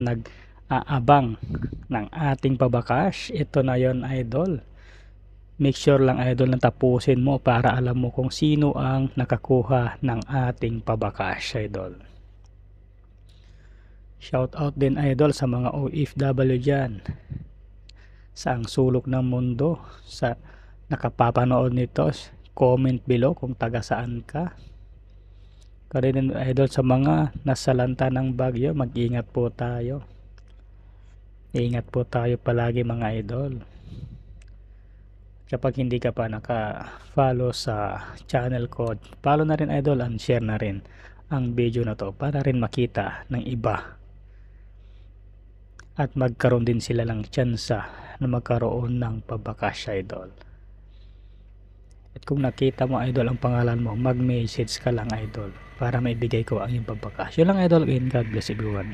nag-aabang ng ating pabakas. Ito na yon idol. Make sure lang idol na tapusin mo para alam mo kung sino ang nakakuha ng ating pabakas idol. Shout out din idol sa mga OFW dyan sa ang sulok ng mundo, sa nakapapanood nito. Comment below kung taga saan ka. Kaya din idol sa mga nasalanta ng bagyo, mag-ingat po tayo. Ingat po tayo palagi mga idol. Kapag hindi ka pa naka-follow sa channel ko, follow na rin idol and share na rin ang video na to para rin makita ng iba. At magkaroon din sila ng tsansa na magkaroon ng pabakas idol. At kung nakita mo idol ang pangalan mo, mag-message ka lang idol para maibigay ko ang iyong pabakas. Yun lang idol, and God bless everyone.